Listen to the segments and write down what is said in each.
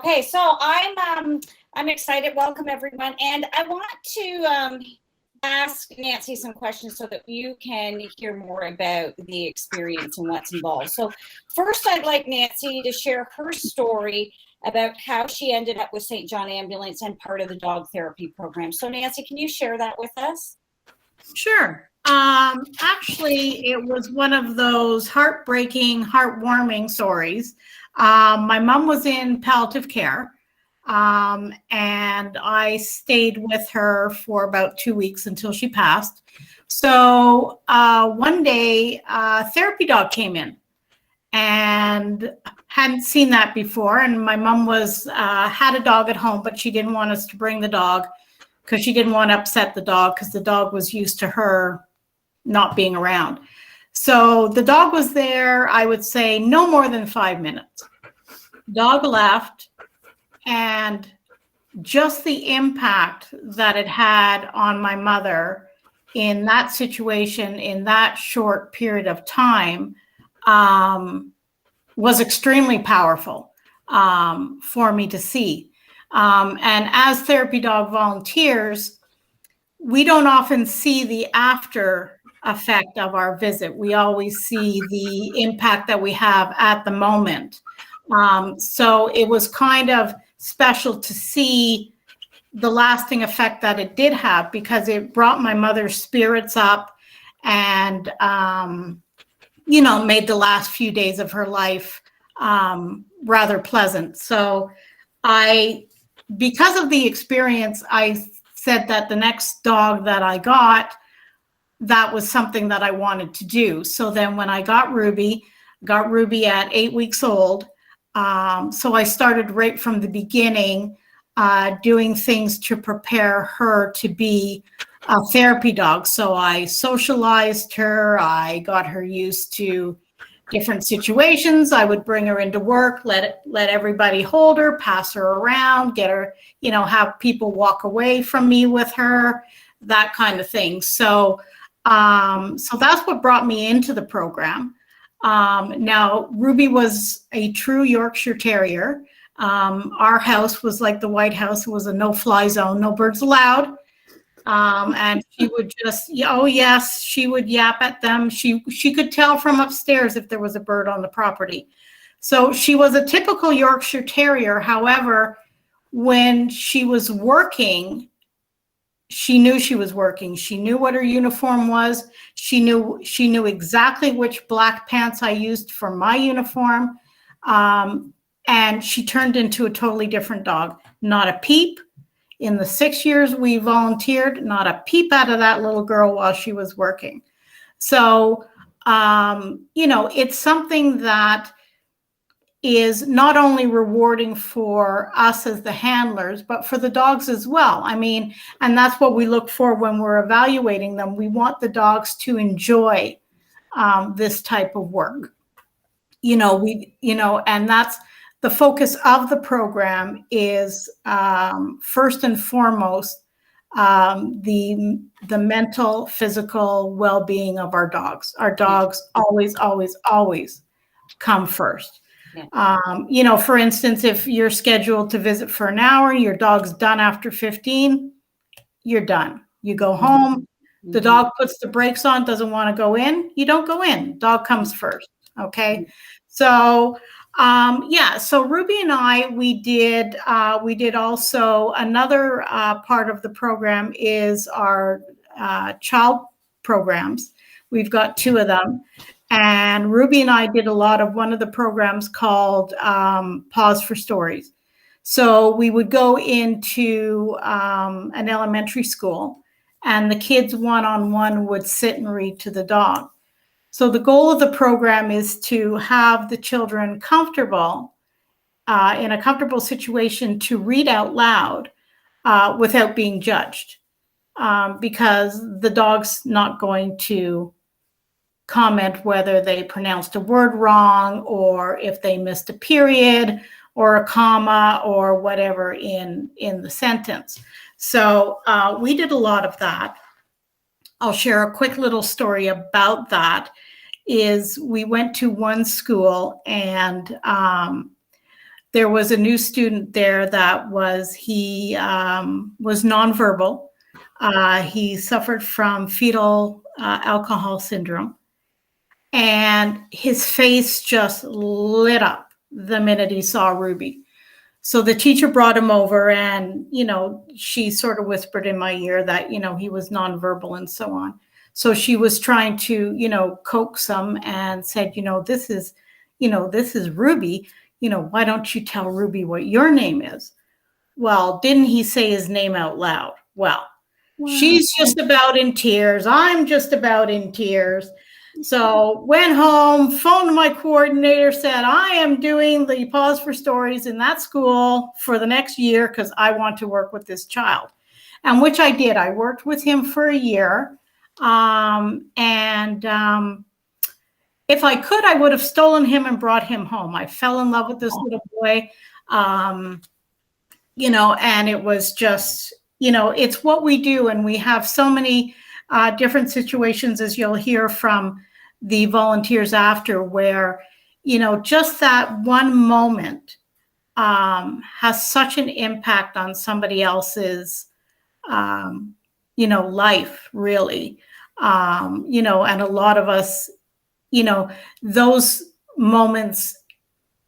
Okay, so I'm excited. Welcome everyone, and I want to ask Nancy some questions so that you can hear more about the experience and what's involved. So first, I'd like Nancy to share her story about how she ended up with St. John Ambulance and part of the dog therapy program. So Nancy, can you share that with us? Sure. Actually, it was one of those heartbreaking, heartwarming stories. My mom was in palliative care, and I stayed with her for about 2 weeks until she passed. So one day, a therapy dog came in, and hadn't seen that before. And my mom had a dog at home, but she didn't want us to bring the dog because she didn't want to upset the dog because the dog was used to her not being around. So the dog was there, I would say, no more than 5 minutes. Dog left, and just the impact that it had on my mother in that situation, in that short period of time, was extremely powerful for me to see. And as therapy dog volunteers, we don't often see the after effect of our visit. We always see the impact that we have at the moment. So it was kind of special to see the lasting effect that it did have, because it brought my mother's spirits up and, made the last few days of her life rather pleasant. So because of the experience, I said that the next dog that I got, that was something that I wanted to do. So then when I got Ruby at 8 weeks old. So I started right from the beginning, doing things to prepare her to be a therapy dog. So I socialized her. I got her used to different situations. I would bring her into work, let everybody hold her, pass her around, get her, have people walk away from me with her, that kind of thing. So that's what brought me into the program. Now, Ruby was a true Yorkshire Terrier. Our house was like the White House. It was a no-fly zone, no birds allowed. And she would just, oh yes, she would yap at them. She could tell from upstairs if there was a bird on the property. So she was a typical Yorkshire Terrier. However, when she was working, she knew she was working. She knew what her uniform was. She knew exactly which black pants I used for my uniform. And she turned into a totally different dog. Not a peep. In the 6 years we volunteered, not a peep out of that little girl while she was working. So, it's something that is not only rewarding for us as the handlers, but for the dogs as well. I mean, and that's what we look for when we're evaluating them. We want the dogs to enjoy this type of work. And that's the focus of the program is first and foremost the mental, physical well-being of our dogs. Our dogs always, always, always come first. Yeah. For instance, if you're scheduled to visit for an hour, your dog's done after 15, you're done. You go home, the dog puts the brakes on, doesn't want to go in, you don't go in. Dog comes first. Okay. So, so Ruby and I, we did also another part of the program is our child programs. We've got 2 of them. And Ruby and I did a lot of one of the programs called Pause for Stories. So we would go into an elementary school, and the kids one-on-one would sit and read to the dog. So the goal of the program is to have the children comfortable in a comfortable situation to read out loud without being judged, because the dog's not going to comment whether they pronounced a word wrong or if they missed a period or a comma or whatever in the sentence. So we did a lot of that. I'll share a quick little story about that. Is we went to one school, and there was a new student there that was nonverbal. He suffered from fetal alcohol syndrome, and his face just lit up the minute he saw Ruby. So the teacher brought him over, and, she sort of whispered in my ear that, he was nonverbal and so on. So she was trying to, coax him and said, this is Ruby. Why don't you tell Ruby what your name is? Well, didn't he say his name out loud? Well, she's just about in tears. I'm just about in tears. So went home, phoned my coordinator, said, I am doing the Pause for Stories in that school for the next year because I want to work with this child. And which I did. I worked with him for a year. If I could, I would have stolen him and brought him home. I fell in love with this little boy, and it was just, it's what we do. And we have so many different situations, as you'll hear from the volunteers after, where, just that one moment has such an impact on somebody else's, life, really. And a lot of us, those moments,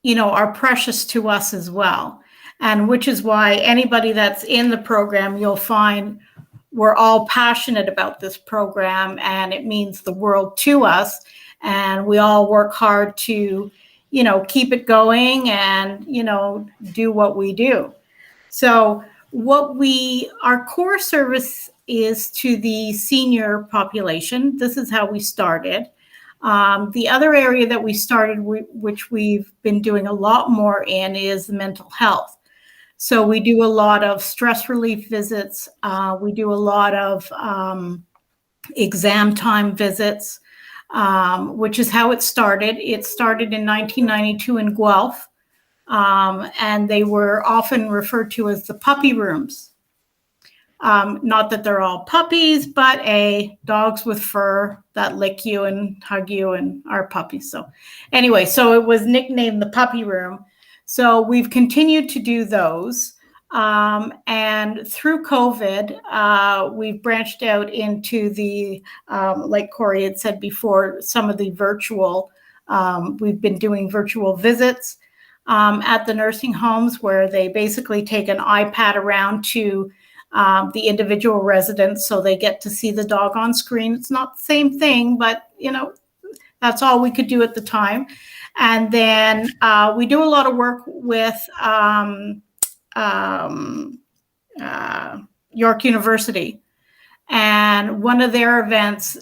are precious to us as well. And which is why anybody that's in the program, you'll find we're all passionate about this program, and it means the world to us. And we all work hard to, keep it going and, do what we do. So our core service is to the senior population. This is how we started. The other area that we started, which we've been doing a lot more in, is mental health. So we do a lot of stress relief visits. We do a lot of exam time visits, which is how it started. It started in 1992 in Guelph, and they were often referred to as the puppy rooms. Not that they're all puppies, but dogs with fur that lick you and hug you and are puppies. So anyway, so it was nicknamed the puppy room. So we've continued to do those. And through COVID, we've branched out into the, like Corey had said before, some of the virtual, we've been doing virtual visits at the nursing homes, where they basically take an iPad around to the individual residents, so they get to see the dog on screen. It's not the same thing, but that's all we could do at the time. And then we do a lot of work with York University. And one of their events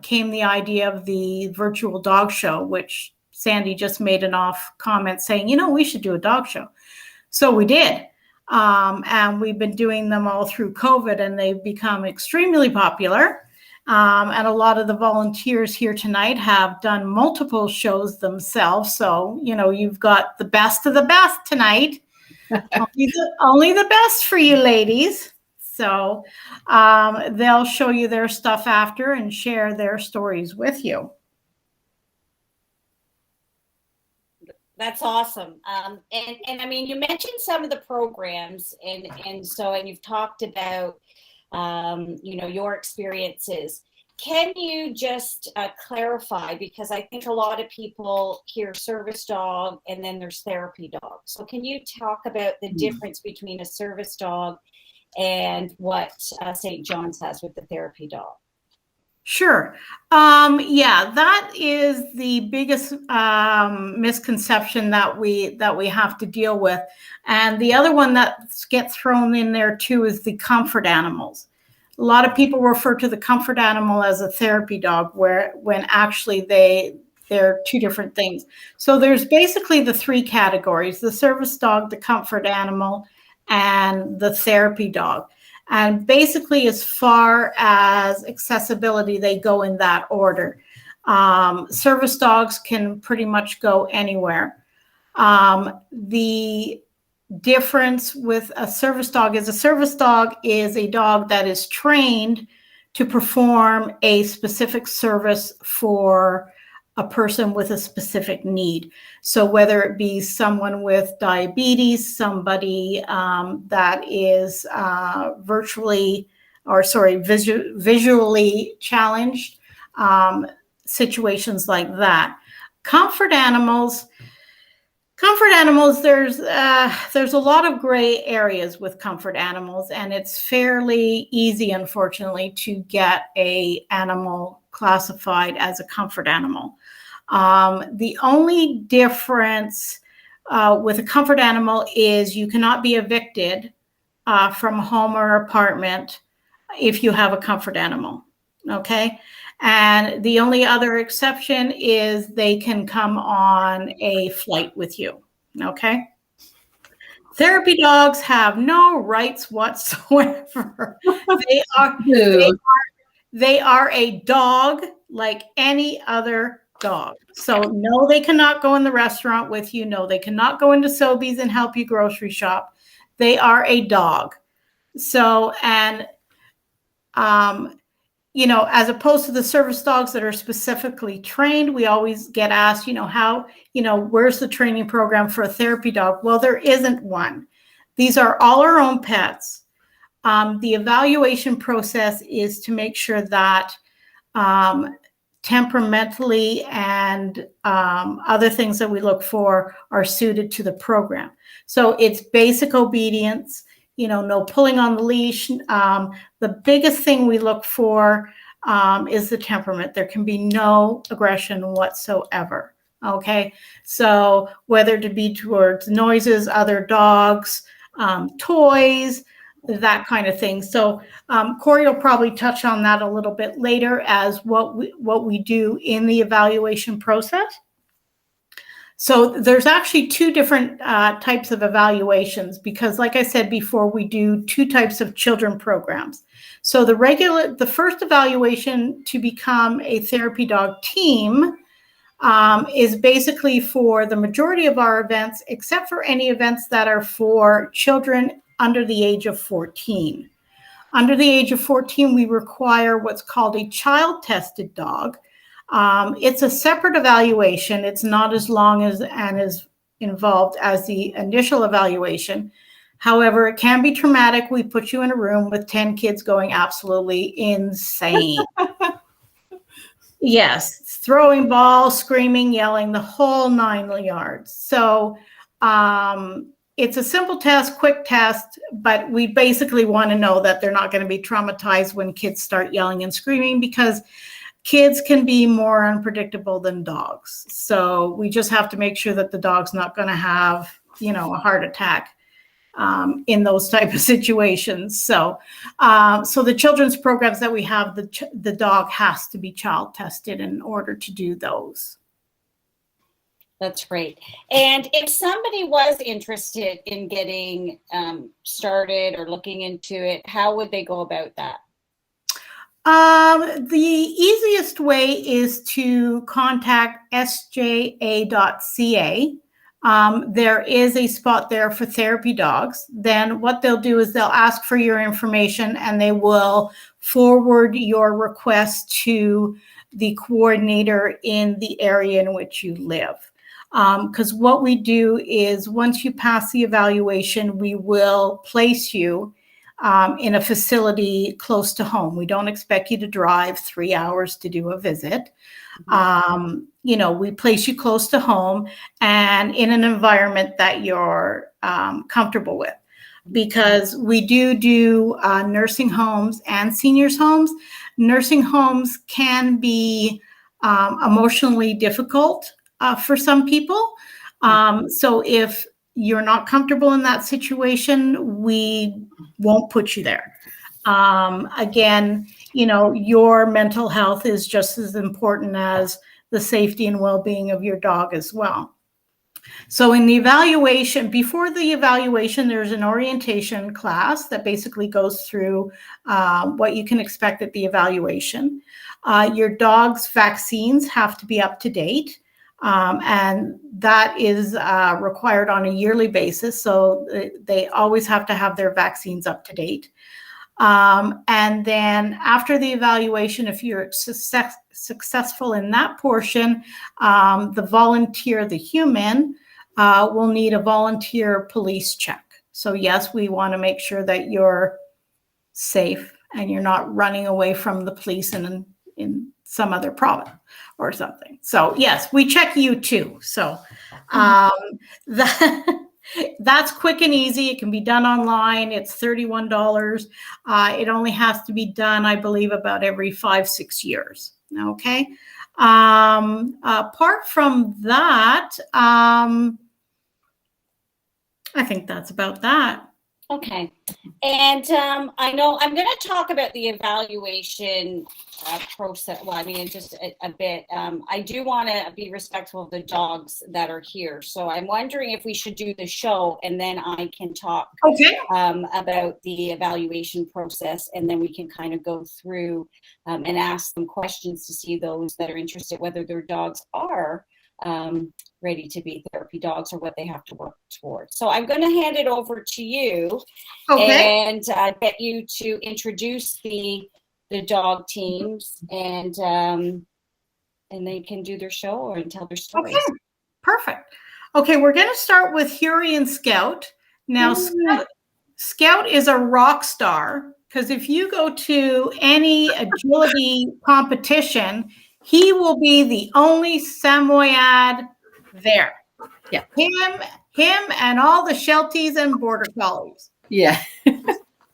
came the idea of the virtual dog show, which Sandy just made an off comment saying, we should do a dog show. So we did. And we've been doing them all through COVID, and they've become extremely popular. And a lot of the volunteers here tonight have done multiple shows themselves. So, you've got the best of the best tonight. only the best for you ladies. So they'll show you their stuff after and share their stories with you. That's awesome. And I mean, you mentioned some of the programs, and you've talked about, your experiences. Can you just clarify, because I think a lot of people hear service dog and then there's therapy dog. So can you talk about the difference between a service dog and what St. John's has with the therapy dog? Sure. Yeah, that is the biggest misconception that we have to deal with. And the other one that gets thrown in there too is the comfort animals. A lot of people refer to the comfort animal as a therapy dog, when actually they're two different things. So there's basically the three categories: the service dog, the comfort animal, and the therapy dog. And basically, as far as accessibility, they go in that order. Service dogs can pretty much go anywhere. The difference with a service dog is a dog that is trained to perform a specific service for a person with a specific need. So whether it be someone with diabetes, somebody that is visually challenged, situations like that. Comfort animals, there's a lot of gray areas with comfort animals, and it's fairly easy, unfortunately, to get a animal classified as a comfort animal. The only difference with a comfort animal is you cannot be evicted from home or apartment if you have a comfort animal, okay? And the only other exception is they can come on a flight with you, okay? Therapy dogs have no rights whatsoever. They are a dog like any other dog. So no, they cannot go in the restaurant with you. No, they cannot go into Sobeys and help you grocery shop. They are a dog. So, and, you know, as opposed to the service dogs that are specifically trained, we always get asked, you know, how, you know, where's the training program for a therapy dog? Well, there isn't one. These are all our own pets. The evaluation process is to make sure that temperamentally and other things that we look for are suited to the program. So it's basic obedience, you know, no pulling on the leash. The biggest thing we look for is the temperament. There can be no aggression whatsoever. Okay, so whether to be towards noises, other dogs, toys, that kind of thing. So Corey will probably touch on that a little bit later as what we do in the evaluation process. So there's actually two different types of evaluations because, like I said before, we do two types of children programs. So the first evaluation to become a therapy dog team is basically for the majority of our events, except for any events that are for children under the age of 14. Under the age of 14, we require what's called a child-tested dog. It's a separate evaluation. It's not as long as and as involved as the initial evaluation. However, it can be traumatic. We put you in a room with 10 kids going absolutely insane. Yes, throwing balls, screaming, yelling, the whole 9 yards. So it's a simple test, quick test, but we basically want to know that they're not going to be traumatized when kids start yelling and screaming because kids can be more unpredictable than dogs. So we just have to make sure that the dog's not going to have, you know, a heart attack in those type of situations. So, so the children's programs that we have, the dog has to be child tested in order to do those. That's great. And if somebody was interested in getting started or looking into it, how would they go about that? The easiest way is to contact sja.ca. There is a spot there for therapy dogs. Then what they'll do is they'll ask for your information and they will forward your request to the coordinator in the area in which you live. Because what we do is once you pass the evaluation, we will place you in a facility close to home. We don't expect you to drive 3 hours to do a visit. You know, we place you close to home and in an environment that you're comfortable with, because we do nursing homes and seniors homes. Nursing homes can be emotionally difficult for some people. So if you're not comfortable in that situation, we won't put you there. Again, you know, your mental health is just as important as the safety and well-being of your dog as well. So in the evaluation, before the evaluation, there's an orientation class that basically goes through what you can expect at the evaluation. Your dog's vaccines have to be up to date. And that is required on a yearly basis. So they always have to have their vaccines up to date. And then after the evaluation, if you're successful in that portion, the volunteer, the human, will need a volunteer police check. So yes, we want to make sure that you're safe and you're not running away from the police in some other province or something. So yes, we check you too. So that's quick and easy. It can be done online. It's $31. It only has to be done, I believe, about every 5-6 years. Okay. Apart from that, I think that's about that. Okay. And I know I'm going to talk about the evaluation process. Well, I mean, just a bit. I do want to be respectful of the dogs that are here. So I'm wondering if we should do the show and then I can talk about the evaluation process, and then we can kind of go through and ask them questions to see those that are interested, whether their dogs are ready to be therapy dogs or what they have to work towards. So I'm going to hand it over to you and get you to introduce the dog teams, and they can do their show or tell their stories. Okay, perfect. Okay, we're going to start with Huey and Scout. Now, Scout is a rock star, because if you go to any agility competition, he will be the only Samoyed there. Yeah. Him and all the Shelties and Border Collies. Yeah.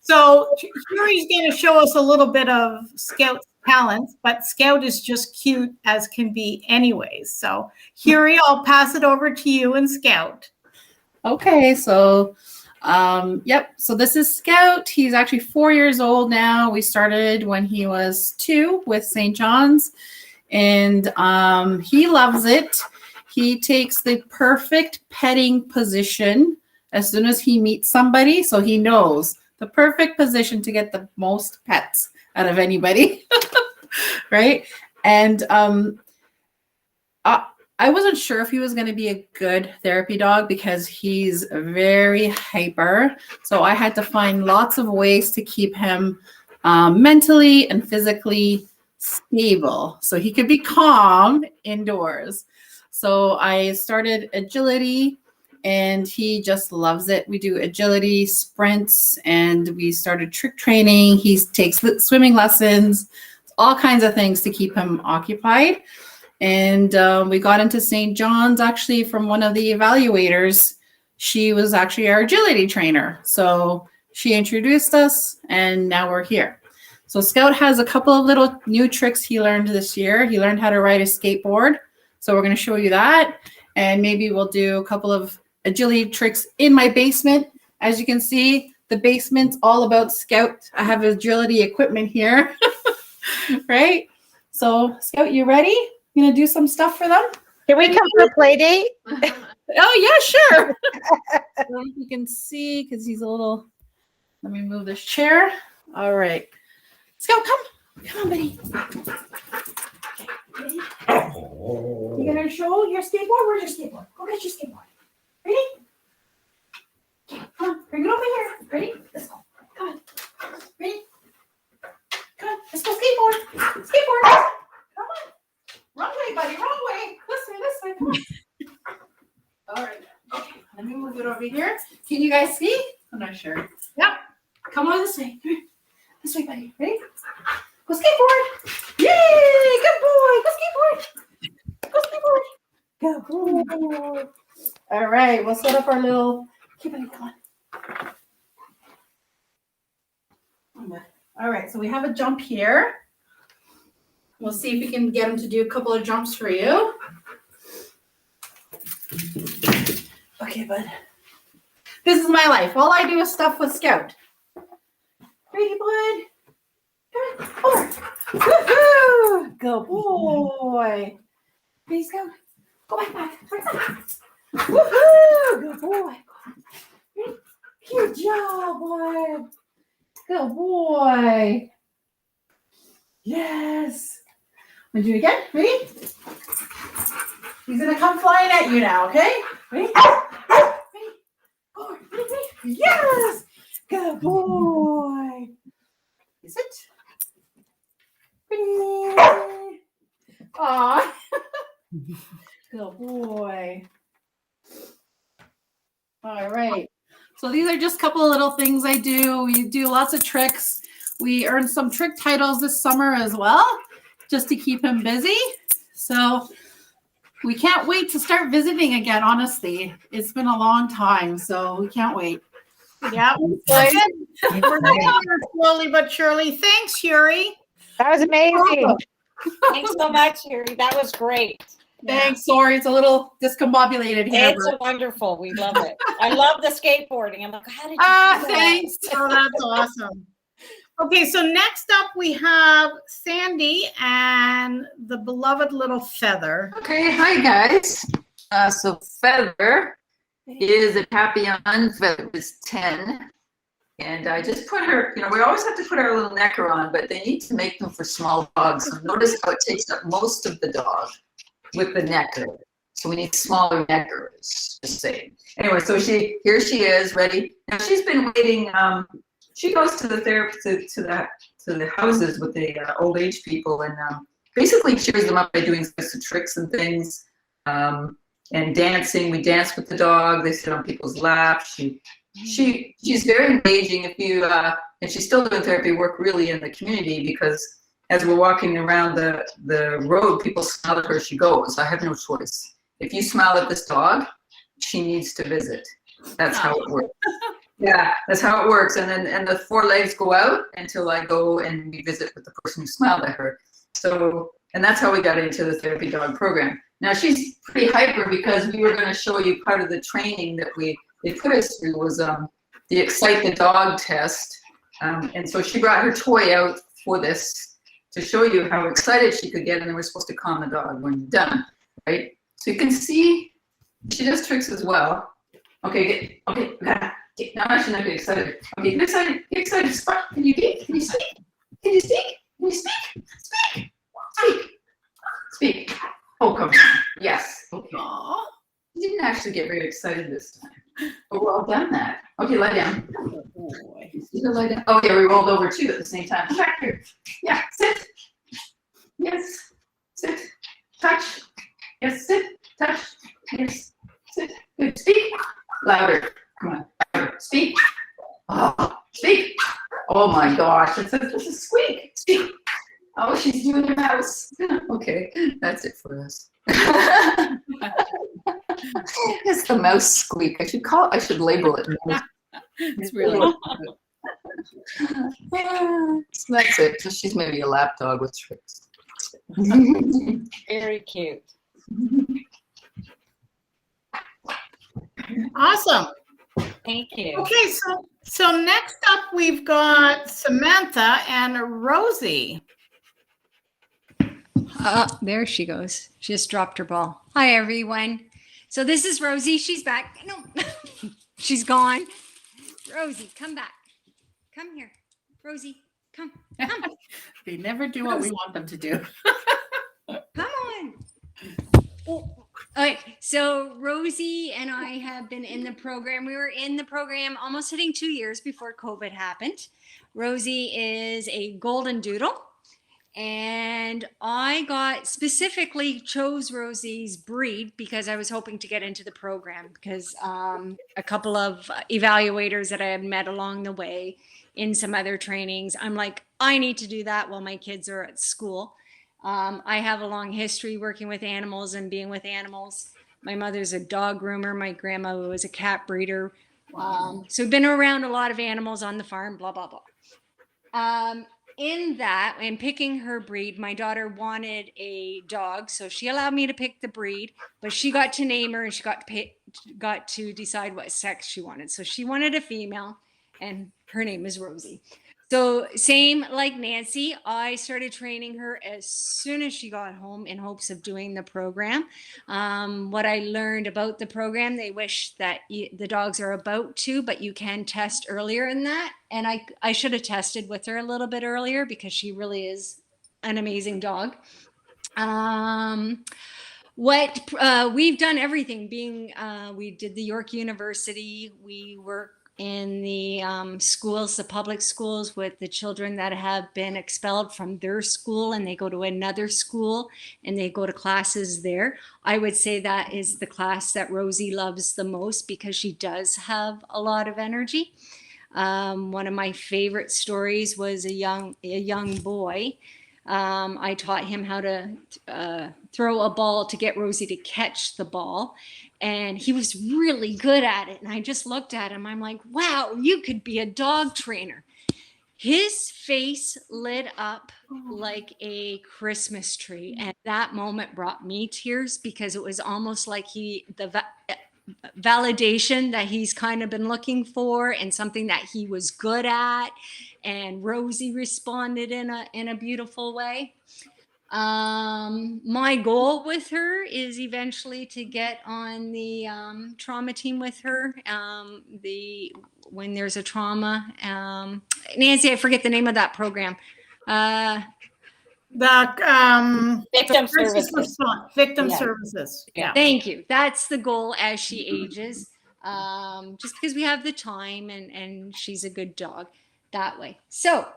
So Huey's going to show us a little bit of Scout's talents, but Scout is just cute as can be anyways. So Huey, I'll pass it over to you and Scout. Okay, so yep. So this is Scout. He's actually 4 years old now. We started when he was 2 with St. John's, and he loves it. He takes the perfect petting position as soon as he meets somebody, so he knows the perfect position to get the most pets out of anybody, right? And I wasn't sure if he was going to be a good therapy dog because he's very hyper. So I had to find lots of ways to keep him mentally and physically stable so he could be calm indoors. So I started agility, and he just loves it. We do agility sprints, and we started trick training. He takes swimming lessons, all kinds of things to keep him occupied. And we got into St. John's actually from one of the evaluators. She was actually our agility trainer. So she introduced us, and now we're here. So Scout has a couple of little new tricks he learned this year. He learned how to ride a skateboard. So we're going to show you that. And maybe we'll do a couple of agility tricks in my basement. As you can see, the basement's all about Scout. I have agility equipment here, right? So Scout, you ready? You gonna do some stuff for them? Can we come for a play date? Oh yeah, sure. I don't know if you can see because he's a little. Let me move this chair. All right, Scout, come on, buddy. Okay, ready? You gonna show your skateboard? Where's your skateboard? Go get your skateboard. Ready? Okay, come on, bring it over here. Ready? Let's go. Come on. Ready? Come on, let's go skateboard. Skateboard. Come on. Wrong way, buddy. Wrong way. This way. Come on. All right. Okay. Let me move it over here. Can you guys see? I'm not sure. Yep. Come on this way. Come here. This way, buddy. Ready? Go skateboard. Yay! Good boy. Go skateboard. Go skateboard. Go boy. All right. We'll set up our little. Okay, buddy. Come on. All right. So we have a jump here. We'll see if we can get him to do a couple of jumps for you. Okay, bud. This is my life. All I do is stuff with Scout. Ready, bud? Come on. Over. Woohoo! Good boy. Ready, Scout? Go back. Woohoo! Good boy. Ready? Good job, boy. Good boy. Yes. Want to do it again? Ready? He's going to come flying at you now, okay? Ready? Ready? Forward. Ready? Yes! Good boy. Is it? Ready? Aw. Good boy. All right. So these are just a couple of little things I do. We do lots of tricks. We earned some trick titles this summer as well, just to keep him busy. So we can't wait to start visiting again, honestly. It's been a long time, so we can't wait. Yeah, we're getting there slowly but surely. Thanks, Yuri. That was amazing. Thanks so much, Yuri. That was great. Thanks. Sorry, it's a little discombobulated here. It's wonderful. We love it. I love the skateboarding. I'm like, how did you do that? Thanks. Oh, that's awesome. Okay, so next up we have Sandy and the beloved little Feather. Okay, hi guys. So Feather is a Papillon. Feather is 10. And I just put her, we always have to put our little necker on, but they need to make them for small dogs. So notice how it takes up most of the dog with the necker. So we need smaller neckers, just saying. Anyway, so here she is, ready. Now she's been waiting. She goes to the therapist, to the houses with the old age people, and basically cheers them up by doing some tricks and things, and dancing. We dance with the dog. They sit on people's laps. She's very engaging. And she's still doing therapy work really in the community, because as we're walking around the road, people smile at her. She goes. I have no choice. If you smile at this dog, she needs to visit. That's how it works. Yeah, that's how it works. And the 4 legs go out until I go and we visit with the person who smiled at her. So, and that's how we got into the therapy dog program. Now she's pretty hyper, because we were going to show you part of the training that they put us through was the Excite the Dog test. And so she brought her toy out for this to show you how excited she could get, and then we're supposed to calm the dog when you're done, right? So you can see she does tricks as well. Okay, now she's not getting excited. Okay, get excited, get excited. Spark. Can you speak? Can you speak? Can you speak? Can you speak? Speak. Oh, come on. Yes. Okay. Aw. You didn't actually get very excited this time. But we're all done that. Okay, lie down. Good boy. Lie down. Oh yeah, we rolled over too at the same time. Come back here. Yeah, sit. Yes. Sit. Touch. Yes, sit. Touch. Yes. Sit. Good. Speak. Louder. Come on. Louder. Speak. Oh, speak. Oh my gosh. It's a squeak. Speak. Oh, she's doing her mouse. Okay, that's it for us. It's the mouse squeak. I should label it. It's really So that's it. So she's maybe a lap dog with tricks. Very cute. Awesome. Thank you. Okay, so next up we've got Samantha and Rosie. There she goes. She just dropped her ball. Hi, everyone. So this is Rosie. She's back. No, she's gone. Rosie, come back. Come here. Rosie, come. They never do what we want them to do. Come on. Oh, okay, so Rosie and I have been in the program. We were in the program almost hitting 2 years before COVID happened. Rosie is a golden doodle. And I specifically chose Rosie's breed because I was hoping to get into the program, because a couple of evaluators that I had met along the way in some other trainings, I'm like, I need to do that while my kids are at school. I have a long history working with animals and being with animals. My mother's a dog groomer. My grandma was a cat breeder. So I've been around a lot of animals on the farm, blah, blah, blah. In that, and picking her breed, my daughter wanted a dog, so she allowed me to pick the breed, but she got to name her and she got to decide what sex she wanted. So she wanted a female, and her name is Rosie. So same like Nancy, I started training her as soon as she got home in hopes of doing the program. What I learned about the program, they wish that the dogs are about 2, but you can test earlier in that. And I should have tested with her a little bit earlier, because she really is an amazing dog. We've done everything. We did the York University. We work in the schools, the public schools, with the children that have been expelled from their school and they go to another school and they go to classes there. I would say that is the class that Rosie loves the most because she does have a lot of energy. One of my favorite stories was a young boy. I taught him how to throw a ball to get Rosie to catch the ball. And he was really good at it. And I just looked at him. I'm like, wow, you could be a dog trainer. His face lit up like a Christmas tree. And that moment brought me tears because it was almost like the validation that he's kind of been looking for and something that he was good at. And Rosie responded in a beautiful way. My goal with her is eventually to get on the trauma team with her. When there's a trauma, Nancy, I forget the name of that program. Victim services. Victim Yeah. services. Yeah. Thank you. That's the goal as she ages. Just because we have the time and she's a good dog that way. So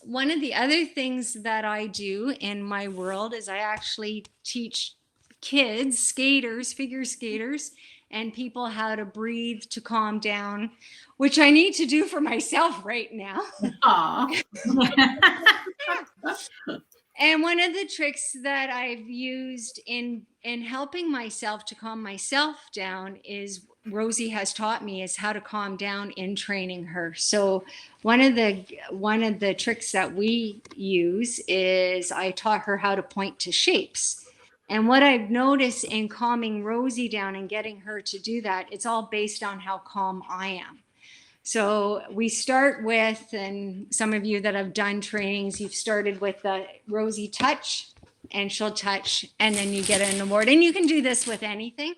one of the other things that I do in my world is I actually teach kids, skaters, figure skaters, and people how to breathe to calm down, which I need to do for myself right now. Aw. And one of the tricks that I've used in helping myself to calm myself down is Rosie has taught me is how to calm down in training her. So one of the tricks that we use is I taught her how to point to shapes. And what I've noticed in calming Rosie down and getting her to do that, it's all based on how calm I am. So we start with, and some of you that have done trainings, you've started with the Rosie touch, and she'll touch, and then you get an award. And you can do this with anything.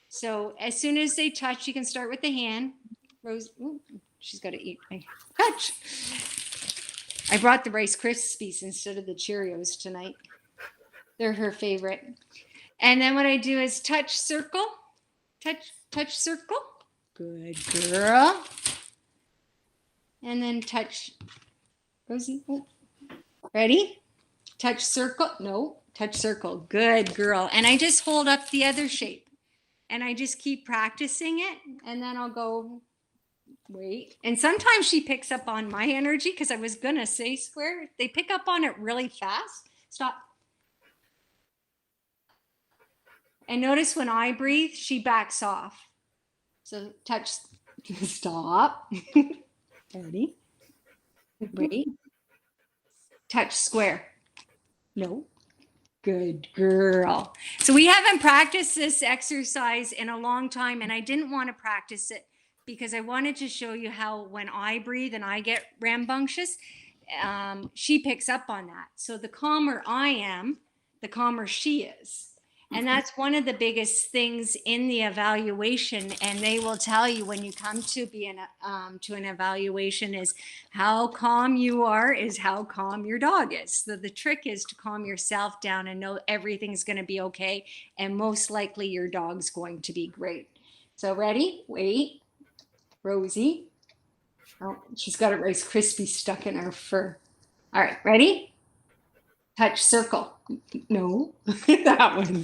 So as soon as they touch, you can start with the hand. Rose, ooh, she's got to eat my touch. I brought the Rice Krispies instead of the Cheerios tonight. They're her favorite. And then what I do is touch, circle, touch, circle. Good girl. And then touch, Rosie. Oh. Ready? Touch, circle. No, touch, circle. Good girl. And I just hold up the other shape. And I just keep practicing it. And then I'll go, wait. And sometimes she picks up on my energy because I was going to say square. They pick up on it really fast. Stop. And notice when I breathe, she backs off. So touch, stop. Ready? Wait. Touch, square. No. Good girl. So we haven't practiced this exercise in a long time, and I didn't want to practice it because I wanted to show you how when I breathe and I get rambunctious, she picks up on that. So the calmer I am, the calmer she is. And that's one of the biggest things in the evaluation. And they will tell you when you come to be to an evaluation is how calm you are is how calm your dog is. So the trick is to calm yourself down and know everything's going to be okay. And most likely your dog's going to be great. So ready? Wait. Rosie. Oh, she's got a Rice Krispie stuck in her fur. All right, ready? Touch, circle. No, that one.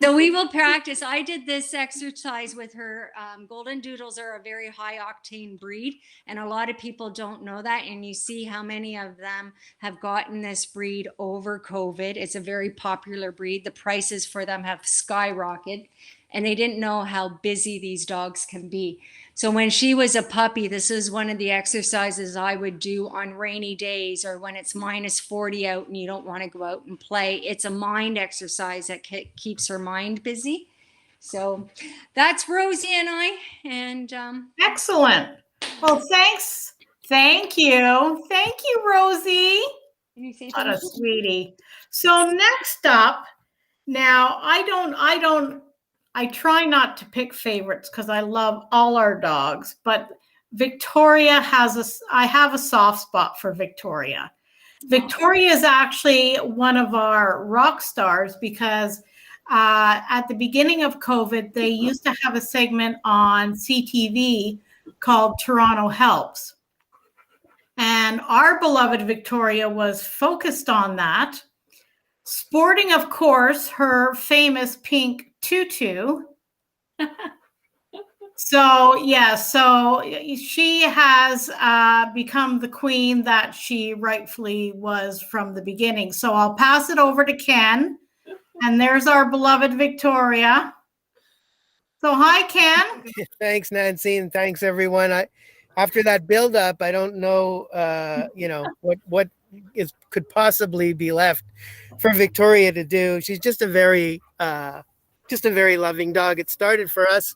So we will practice. I did this exercise with her. Golden Doodles are a very high octane breed, and a lot of people don't know that. And you see how many of them have gotten this breed over COVID. It's a very popular breed. The prices for them have skyrocketed, and they didn't know how busy these dogs can be. So when she was a puppy, this is one of the exercises I would do on rainy days or when it's -40 out and you don't want to go out and play. It's a mind exercise that keeps her mind busy. So that's Rosie and I. And excellent. Well, thanks. Thank you. Thank you, Rosie. Can you say what a sweetie. So next up, now I try not to pick favorites because I love all our dogs, but Victoria I have a soft spot for Victoria. Victoria is actually one of our rock stars because At the beginning of COVID, they used to have a segment on CTV called Toronto Helps. And our beloved Victoria was focused on that, sporting, of course, her famous pink tutu. So, yeah, so she has become the queen that she rightfully was from the beginning. So I'll pass it over to Ken. And there's our beloved Victoria. So hi, Ken. Thanks, Nancy, and thanks, everyone. After that build-up, I don't know, what could possibly be left for Victoria to do. She's just a very loving dog. It started for us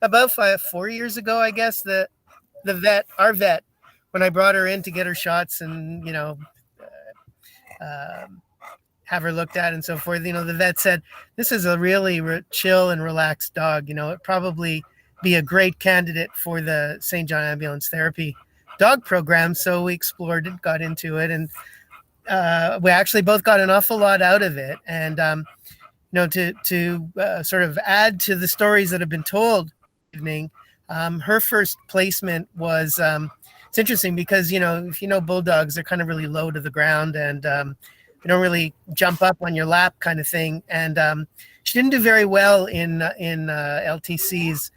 about 4 years ago, I guess. Our vet, when I brought her in to get her shots and have her looked at and so forth, the vet said, this is a really chill and relaxed dog. It probably be a great candidate for the St. John Ambulance Therapy dog program. So we explored it, got into it, and we actually both got an awful lot out of it. And, to sort of add to the stories that have been told this evening, her first placement was, it's interesting because, if you know bulldogs, they're kind of really low to the ground and they don't really jump up on your lap kind of thing. And she didn't do very well in LTCs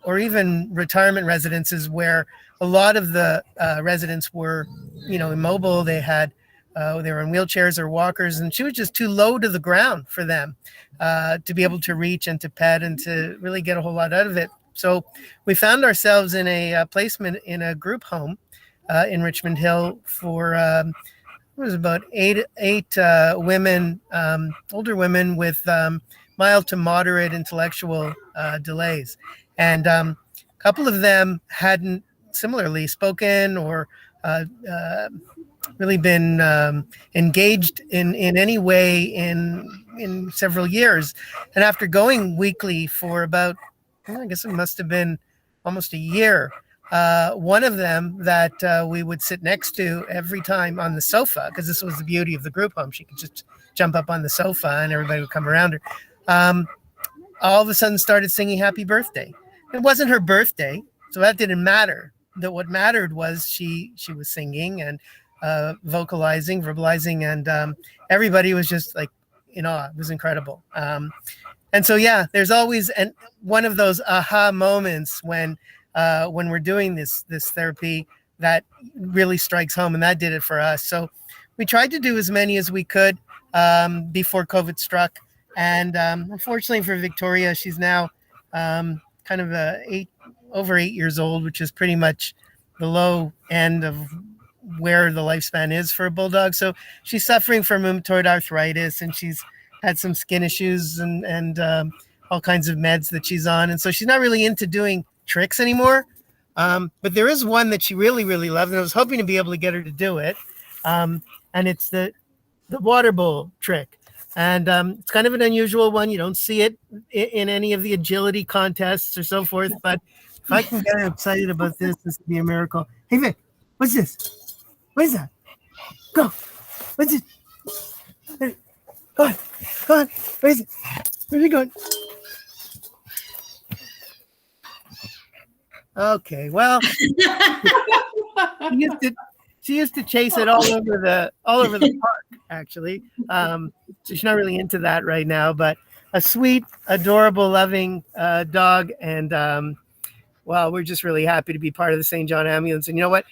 or even retirement residences where a lot of the residents were, immobile. They were in wheelchairs or walkers, and she was just too low to the ground for them to be able to reach and to pet and to really get a whole lot out of it. So we found ourselves in a placement in a group home in Richmond Hill for it was about eight women, older women with mild to moderate intellectual delays. And a couple of them hadn't similarly spoken or really been engaged in any way in several years. And after going weekly for about, I guess it must have been almost a year, one of them that we would sit next to every time on the sofa, because this was the beauty of the group home. She could just jump up on the sofa and everybody would come around her. All of a sudden started singing happy birthday. It wasn't her birthday, so that didn't matter. That what mattered was she was singing and vocalizing, verbalizing, and everybody was just like in awe. It was incredible. And so, yeah, there's always one of those aha moments when we're doing this therapy that really strikes home, and that did it for us. So we tried to do as many as we could before COVID struck. And unfortunately for Victoria, she's now kind of over 8 years old, which is pretty much the low end of where the lifespan is for a bulldog. So she's suffering from rheumatoid arthritis, and she's had some skin issues and all kinds of meds that she's on. And so she's not really into doing tricks anymore. But there is one that she really, really loves, and I was hoping to be able to get her to do it. And it's the water bowl trick. And it's kind of an unusual one. You don't see it in any of the agility contests or so forth. But if I can get her excited about this would be a miracle. Hey, Vic, what's this? What is that? Go. What's it? Go on. Go on. Where is it? Where's it going? Okay, well, she used to chase it all over the park, actually. So she's not really into that right now, but a sweet, adorable, loving dog. And well, we're just really happy to be part of the St. John Ambulance. And you know what?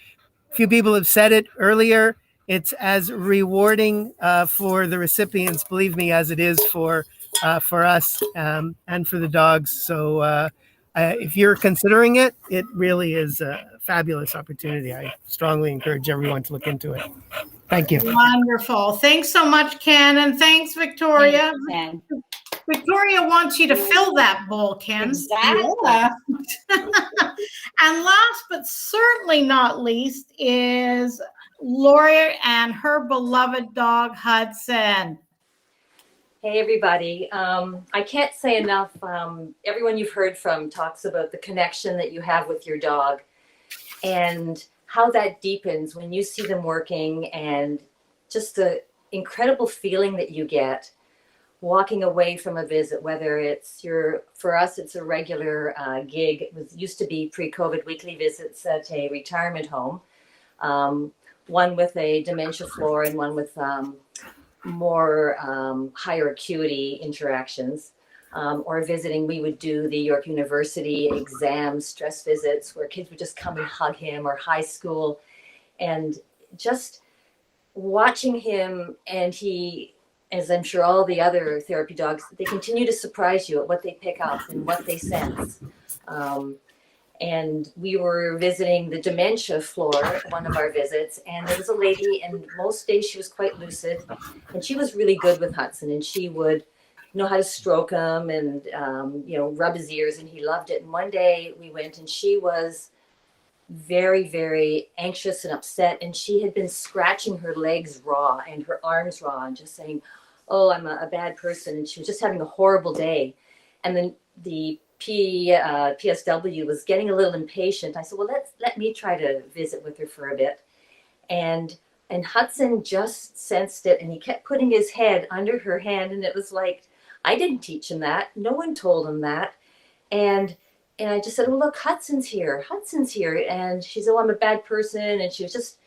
A few people have said it earlier. It's as rewarding for the recipients, believe me, as it is for us and for the dogs. So if you're considering it, it really is a fabulous opportunity. I strongly encourage everyone to look into it. Thank you. Wonderful. Thanks so much, Ken. And thanks, Victoria. Ken. Victoria wants you to fill that bowl, Ken. Exactly. Yeah. And last but certainly not least is Laura and her beloved dog, Hudson. Hey, everybody. I can't say enough. Everyone you've heard from talks about the connection that you have with your dog and how that deepens when you see them working, and just the incredible feeling that you get walking away from a visit, whether it's for us, it's a regular gig. It used to be pre-COVID weekly visits at a retirement home, one with a dementia floor and one with more higher acuity interactions. Or visiting, we would do the York University exam stress visits where kids would just come and hug him, or high school, and just watching him. And he, as I'm sure all the other therapy dogs, they continue to surprise you at what they pick up and what they sense. And we were visiting the dementia floor, one of our visits, and there was a lady, and most days she was quite lucid, and she was really good with Hudson, and she would know how to stroke him and, rub his ears, and he loved it. And one day we went, and she was very, very anxious and upset, and she had been scratching her legs raw and her arms raw and just saying, oh, I'm a bad person. And she was just having a horrible day. And then the PSW was getting a little impatient. I said, well, let me try to visit with her for a bit. And Hudson just sensed it, and he kept putting his head under her hand. And it was like, I didn't teach him that. No one told him that. And I just said, well, look, Hudson's here. And she said, oh, I'm a bad person. And she was just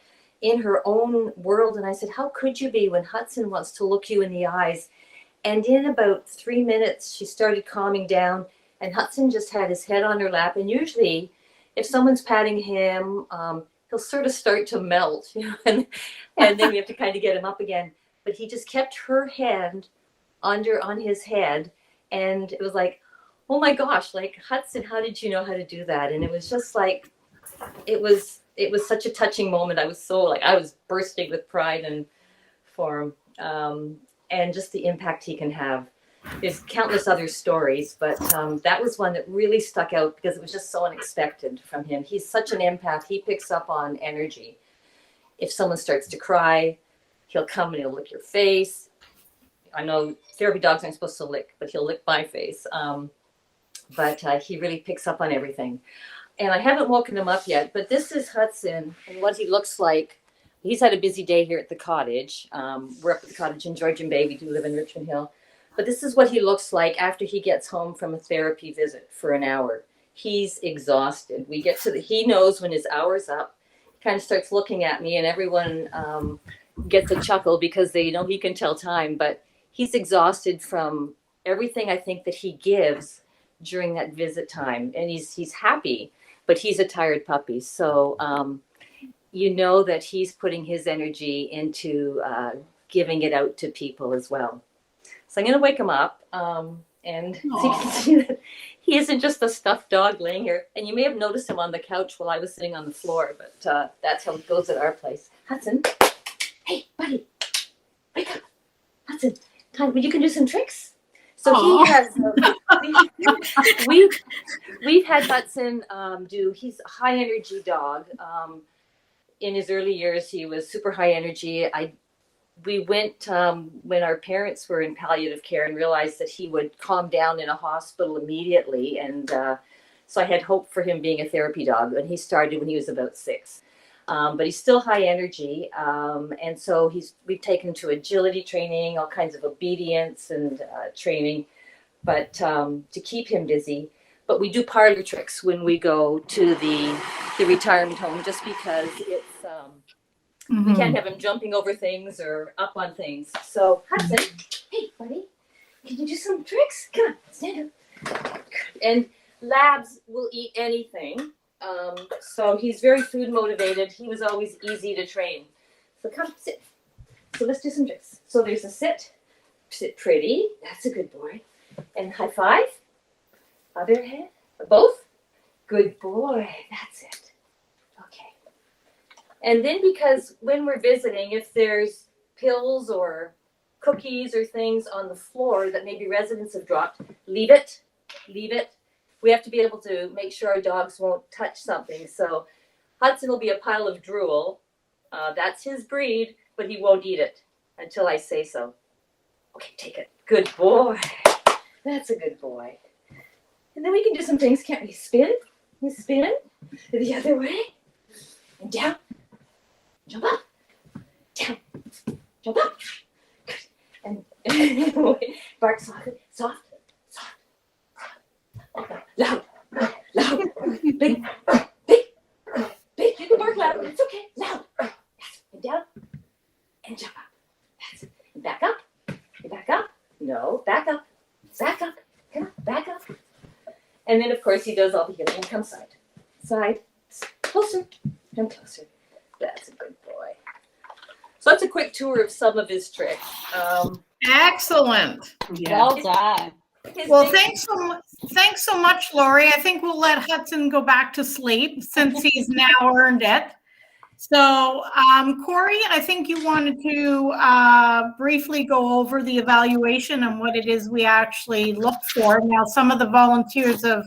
in her own world. And I said, how could you be when Hudson wants to look you in the eyes? And in about 3 minutes, she started calming down, and Hudson just had his head on her lap. And usually if someone's patting him, he'll sort of start to melt, and then we have to kind of get him up again. But he just kept her hand on his head. And it was like, oh my gosh, like, Hudson, how did you know how to do that? And it was just like, it was such a touching moment. I was bursting with pride and for him, and just the impact he can have. There's countless other stories, but that was one that really stuck out because it was just so unexpected from him. He's such an empath. He picks up on energy. If someone starts to cry, he'll come and he'll lick your face. I know therapy dogs aren't supposed to lick, but he'll lick my face. But he really picks up on everything. And I haven't woken him up yet, but this is Hudson and what he looks like. He's had a busy day here at the cottage. We're up at the cottage in Georgian Bay. We do live in Richmond Hill. But this is what he looks like after he gets home from a therapy visit for an hour. He's exhausted. He knows when his hour's up. He kind of starts looking at me, and everyone gets a chuckle because they know he can tell time. But he's exhausted from everything I think that he gives during that visit time. And he's happy, but he's a tired puppy. So you know that he's putting his energy into giving it out to people as well. So I'm going to wake him up, and so you can see that he isn't just a stuffed dog laying here. And you may have noticed him on the couch while I was sitting on the floor, but that's how it goes at our place. Hudson, hey, buddy, wake up. Hudson, you can do some tricks. So he has, we've had Hudson he's a high energy dog. In his early years, he was super high energy. We went when our parents were in palliative care and realized that he would calm down in a hospital immediately. And so I had hope for him being a therapy dog. And he started when he was about 6. But he's still high energy. And so we've taken him to agility training, all kinds of obedience and training, but to keep him busy. But we do parlor tricks when we go to the retirement home, just because it's, we can't have him jumping over things or up on things. So Hudson, hey buddy, can you do some tricks? Come on, stand up. And Labs will eat anything. So he's very food motivated. He was always easy to train. So come sit. So let's do some tricks. So there's a sit pretty. That's a good boy. And high five. Other head. Both. Good boy. That's it. Okay. And then, because when we're visiting, if there's pills or cookies or things on the floor that maybe residents have dropped, leave it. We have to be able to make sure our dogs won't touch something. So Hudson will be a pile of drool. That's his breed, but he won't eat it until I say so. Okay, take it. Good boy. That's a good boy. And then we can do some things, can't we? Spin. You spin the other way. And down. Jump up. Down. Jump up. Good. And Bark softly, soft, loud, loud, big, big, big. You can bark loud. It's okay. Loud. Yes. And down and jump up. That's it. And back up. And back up. No, back up. Back up. Come on, back up. And then, of course, he does all the healing and comes side. Side. Closer. And closer. That's a good boy. So that's a quick tour of some of his tricks. Excellent. Well done. Well, thanks so much, Lori. I think we'll let Hudson go back to sleep since he's now earned it. So, Corey, I think you wanted to briefly go over the evaluation and what it is we actually look for. Now, some of the volunteers have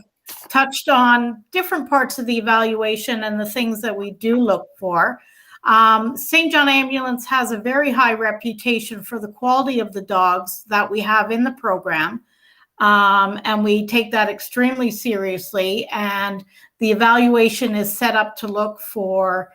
touched on different parts of the evaluation and the things that we do look for. St. John Ambulance has a very high reputation for the quality of the dogs that we have in the program. And we take that extremely seriously. And the evaluation is set up to look for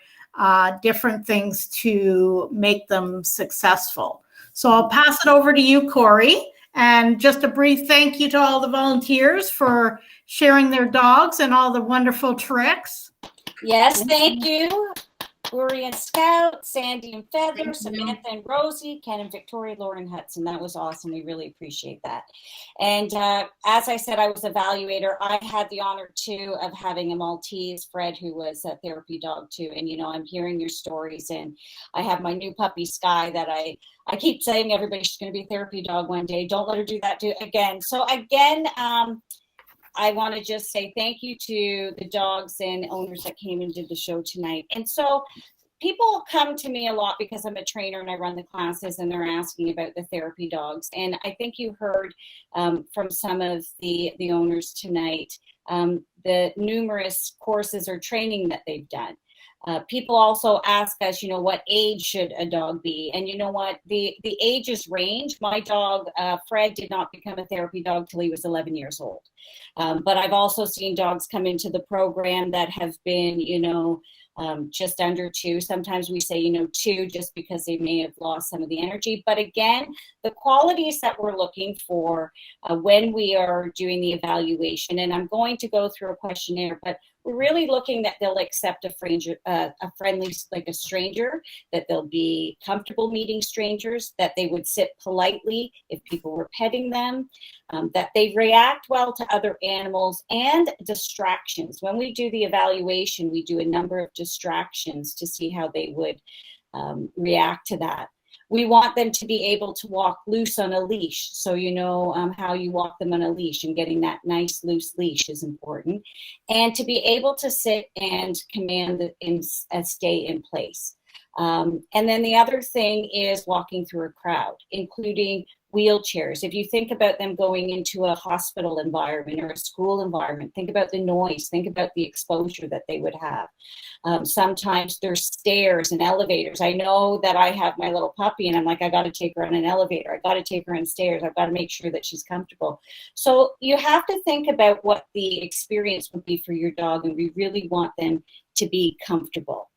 different things to make them successful. So I'll pass it over to you, Corey. And just a brief thank you to all the volunteers for sharing their dogs and all the wonderful tricks. Yes, thank you. Uri and Scout, Sandy and Feather, Samantha and Rosie, Ken and Victoria, Lauren Hudson. That was awesome. We really appreciate that. And as I said, I was evaluator. I had the honor too of having a Maltese, Fred, who was a therapy dog too. And you know, I'm hearing your stories, and I have my new puppy Sky that I keep saying everybody's going to be a therapy dog one day. Don't let her do that again. So again, I want to just say thank you to the dogs and owners that came and did the show tonight. And so people come to me a lot because I'm a trainer and I run the classes, and they're asking about the therapy dogs. And I think you heard from some of the owners tonight the numerous courses or training that they've done. People also ask us, you know, what age should a dog be? And you know what, the ages range. My dog, Fred, did not become a therapy dog till he was 11 years old. But I've also seen dogs come into the program that have been, you know, just under 2. Sometimes we say, you know, 2 just because they may have lost some of the energy. But again, the qualities that we're looking for when we are doing the evaluation, and I'm going to go through a questionnaire, but we're really looking that they'll accept a friendly, like a stranger, that they'll be comfortable meeting strangers, that they would sit politely if people were petting them, that they react well to other animals, and distractions. When we do the evaluation, we do a number of distractions to see how they would react to that. We want them to be able to walk loose on a leash. So you know how you walk them on a leash, and getting that nice loose leash is important. And to be able to sit and command and stay in place. And then the other thing is walking through a crowd, including wheelchairs. If you think about them going into a hospital environment or a school environment, think about the noise, think about the exposure that they would have. Sometimes there's stairs and elevators. I know that I have my little puppy and I'm like, I got to take her on an elevator. I got to take her on stairs. I've got to make sure that she's comfortable. So you have to think about what the experience would be for your dog, and we really want them to be comfortable.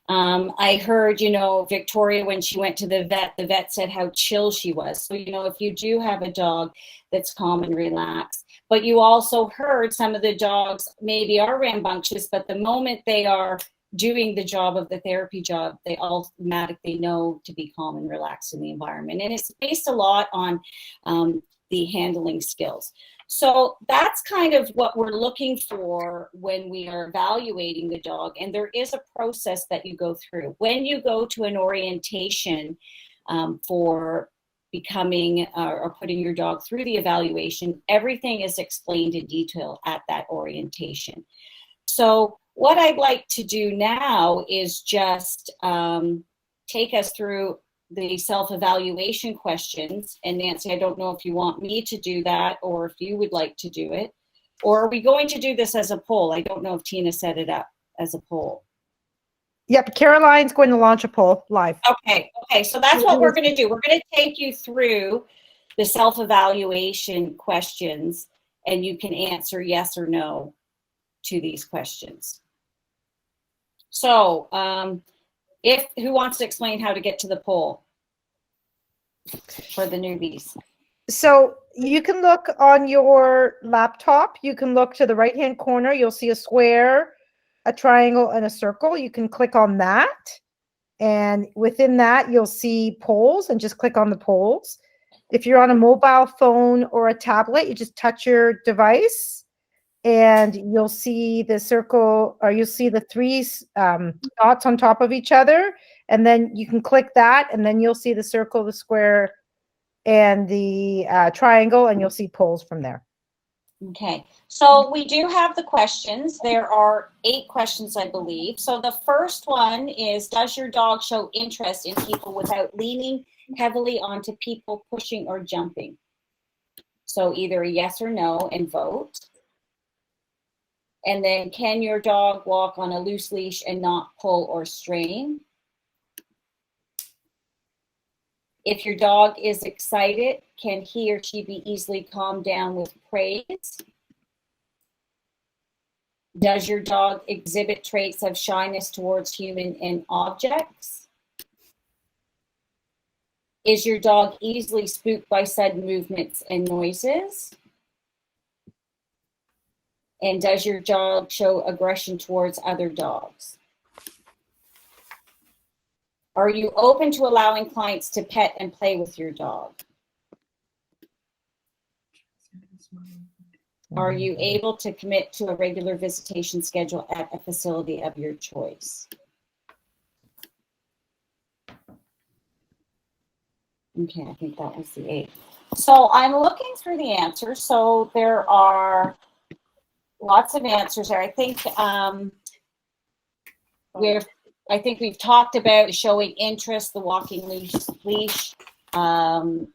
I heard, you know, Victoria, when she went to the vet said how chill she was. So, you know, if you do have a dog that's calm and relaxed, but you also heard some of the dogs maybe are rambunctious, but the moment they are doing the job of the therapy job, they automatically know to be calm and relaxed in the environment. And it's based a lot on the handling skills. So that's kind of what we're looking for when we are evaluating the dog. And there is a process that you go through. When you go to an orientation for becoming or putting your dog through the evaluation, everything is explained in detail at that orientation. So what I'd like to do now is just take us through the self-evaluation questions. And Nancy, I don't know if you want me to do that or if you would like to do it, or are we going to do this as a poll? I don't know if Tina set it up as a poll. Yep, Caroline's going to launch a poll live. Okay, so that's what we're going to do. We're going to take you through the self-evaluation questions, and you can answer yes or no to these questions. So, who wants to explain how to get to the poll? for the newbies? So you can look on your laptop. You can look to the right-hand corner. You'll see a square, a triangle, and a circle. You can click on that. And within that, you'll see polls and just click on the polls. If you're on a mobile phone or a tablet, you just touch your device and you'll see the circle, or you'll see the three dots on top of each other. And then you can click that and then you'll see the circle, the square, and the triangle, and you'll see polls from there. Okay, so we do have the questions. There are 8 questions, I believe. So the first one is, does your dog show interest in people without leaning heavily onto people, pushing, or jumping? So either a yes or no and vote. And then, can your dog walk on a loose leash and not pull or strain? If your dog is excited, can he or she be easily calmed down with praise? Does your dog exhibit traits of shyness towards human and objects? Is your dog easily spooked by sudden movements and noises? And does your dog show aggression towards other dogs? Are you open to allowing clients to pet and play with your dog? Are you able to commit to a regular visitation schedule at a facility of your choice? Okay, I think that was the 8. So I'm looking through the answers. So there are lots of answers there. I think we've talked about showing interest, the walking leash,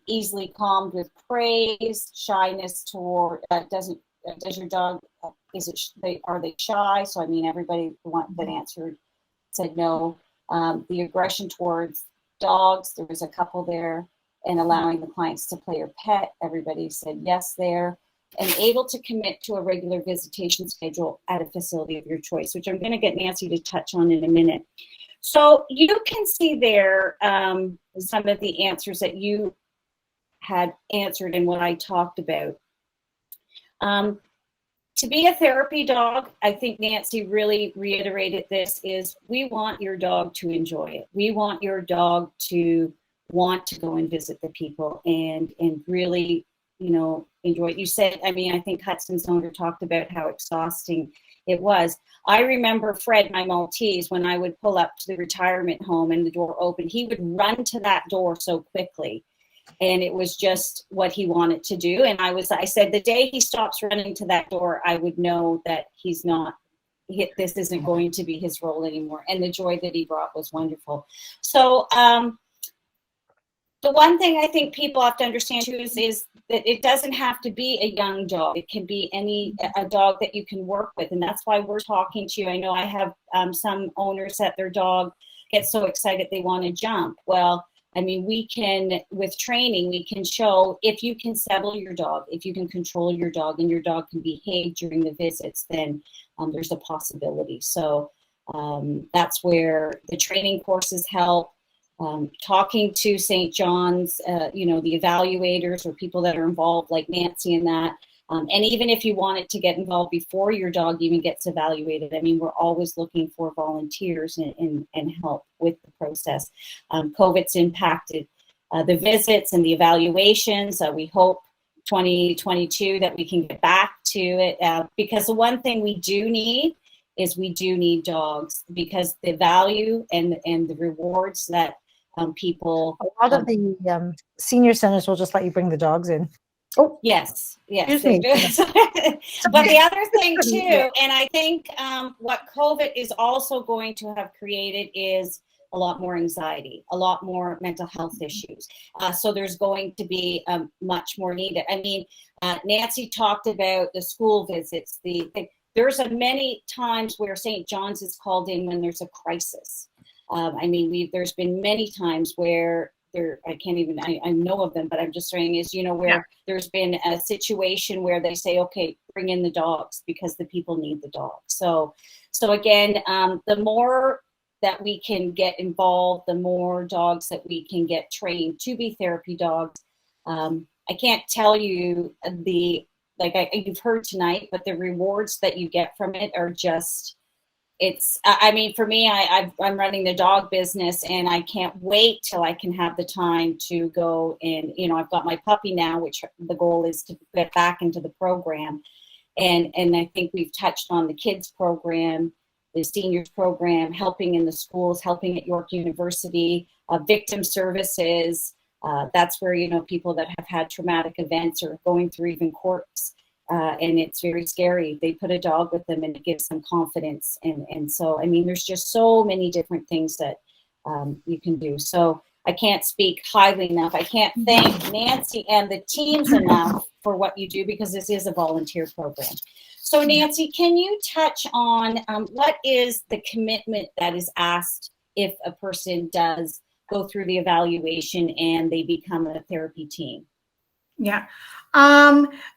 easily calmed with praise, shyness toward, does your dog, are they shy? So I mean, everybody that answered said no. The aggression towards dogs, there was a couple there, and allowing the clients to play or pet, everybody said yes there. And able to commit to a regular visitation schedule at a facility of your choice, which I'm going to get Nancy to touch on in a minute. So you can see there some of the answers that you had answered and what I talked about. To be a therapy dog, I think Nancy really reiterated this, is we want your dog to enjoy it. We want your dog to want to go and visit the people and really, you know, enjoy it. You said, I mean, I think Hudson's owner talked about how exhausting it was. I remember Fred, my Maltese, when I would pull up to the retirement home and the door opened, he would run to that door so quickly. And it was just what he wanted to do. And I said, the day he stops running to that door, I would know that this isn't going to be his role anymore. And the joy that he brought was wonderful. So, the one thing I think people have to understand too is that it doesn't have to be a young dog. It can be a dog that you can work with. And that's why we're talking to you. I know I have some owners that their dog gets so excited they want to jump. Well, I mean, with training, we can show if you can settle your dog, if you can control your dog and your dog can behave during the visits, then there's a possibility. So that's where the training courses help. Talking to St. John's, the evaluators or people that are involved, like Nancy and that. And even if you wanted to get involved before your dog even gets evaluated, I mean, we're always looking for volunteers and help with the process. COVID's impacted the visits and the evaluations. We hope 2022 that we can get back to it, because the one thing we do need is we do need dogs, because the value and the rewards that people. A lot of the senior centers will just let you bring the dogs in. Oh, yes, excuse they me. do. But the other thing too, and I think what COVID is also going to have created is a lot more anxiety, a lot more mental health issues. So there's going to be much more needed. I mean, Nancy talked about the school visits. There's many times where St. John's is called in when there's a crisis. I mean, there's been many times where I know of them, but I'm just saying is, where there's been a situation where they say, okay, bring in the dogs because the people need the dogs. So again, the more that we can get involved, the more dogs that we can get trained to be therapy dogs. I can't tell you you've heard tonight, but the rewards that you get from it are just, I mean, for me, I'm running the dog business, and I can't wait till I can have the time to go and, I've got my puppy now, which the goal is to get back into the program. And I think we've touched on the kids program, the seniors program, helping in the schools, helping at York University, victim services. That's where, people that have had traumatic events or going through even courts. And it's very scary. They put a dog with them and it gives them confidence. And so, I mean, there's just so many different things that you can do. So I can't speak highly enough. I can't thank Nancy and the teams enough for what you do, because this is a volunteer program. So Nancy, can you touch on what is the commitment that is asked if a person does go through the evaluation and they become a therapy team? Yeah.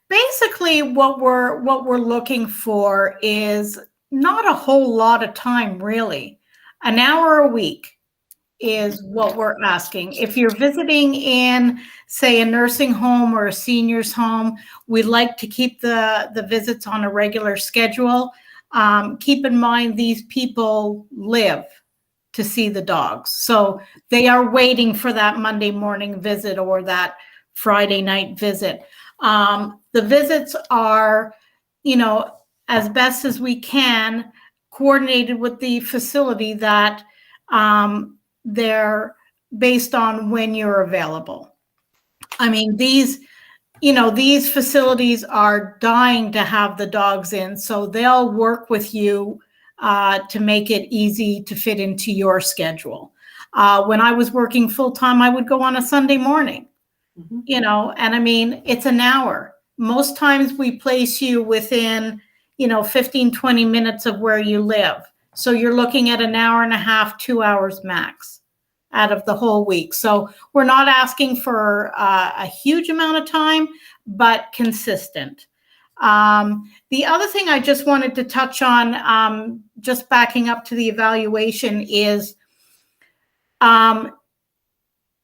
Basically what we're looking for is not a whole lot of time, really. An hour a week is what we're asking. If you're visiting in, say, a nursing home or a senior's home, we like to keep the visits on a regular schedule. Keep in mind, these people live to see the dogs. So they are waiting for that Monday morning visit or that Friday night visit. The visits are, as best as we can, coordinated with the facility that they're based on when you're available. I mean, these facilities are dying to have the dogs in, so they'll work with you to make it easy to fit into your schedule. When I was working full-time, I would go on a Sunday morning. And I mean, it's an hour. Most times we place you within, 15, 20 minutes of where you live. So you're looking at an hour and a half, 2 hours max out of the whole week. So we're not asking for a huge amount of time, but consistent. The other thing I just wanted to touch on, just backing up to the evaluation, is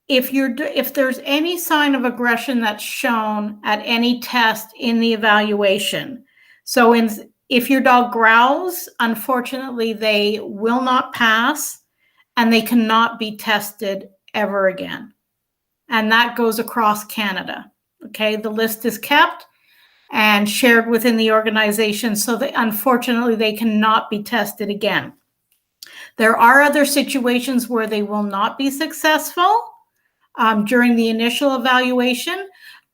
if there's any sign of aggression that's shown at any test in the evaluation. So if your dog growls, unfortunately, they will not pass and they cannot be tested ever again. And that goes across Canada. Okay, the list is kept and shared within the organization, so that unfortunately they cannot be tested again. There are other situations where they will not be successful during the initial evaluation,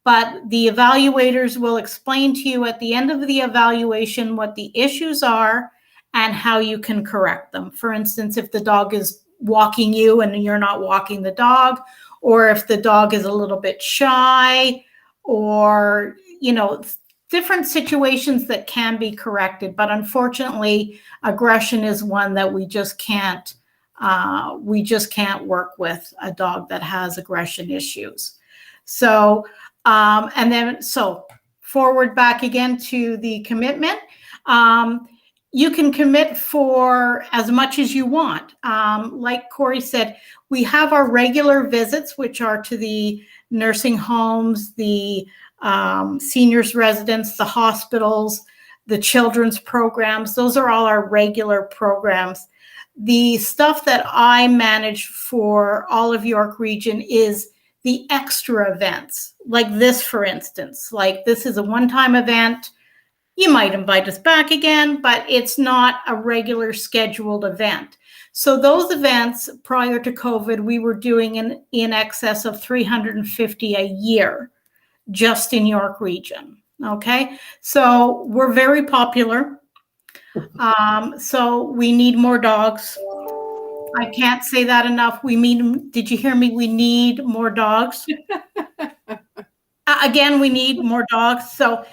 but the evaluators will explain to you at the end of the evaluation what the issues are and how you can correct them. For instance, if the dog is walking you and you're not walking the dog, or if the dog is a little bit shy, or, different situations that can be corrected. But unfortunately, aggression is one that we just can't work with a dog that has aggression issues. So, so forward back again to the commitment. You can commit for as much as you want. Like Corey said, we have our regular visits, which are to the nursing homes, the seniors residence, the hospitals, the children's programs. Those are all our regular programs. The stuff that I manage for all of York Region is the extra events, like this, for instance. Like, this is a one-time event. You might invite us back again, but it's not a regular scheduled event. So those events, prior to COVID, we were doing in excess of 350 a year, just in York Region. Okay, so we're very popular. So we need more dogs. I can't say that enough. Did you hear me? We need more dogs. Again, we need more dogs. So,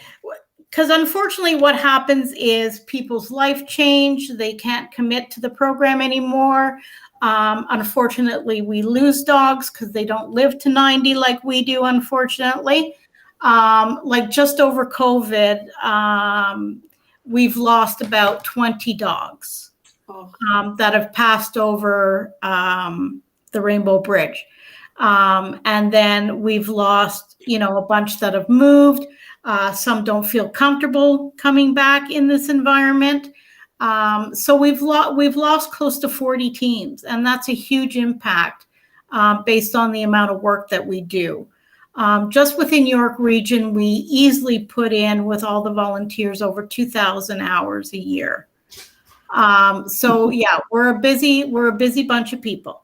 because unfortunately what happens is people's life change. They can't commit to the program anymore. Unfortunately, we lose dogs because they don't live to 90 like we do, unfortunately. Like just over COVID, we've lost about 20 dogs. that have passed over the Rainbow Bridge. And then we've lost, a bunch that have moved. Some don't feel comfortable coming back in this environment. So we've lost close to 40 teams, and that's a huge impact based on the amount of work that we do. Just within York Region, we easily put in, with all the volunteers, over 2,000 hours a year. So yeah, we're a busy bunch of people.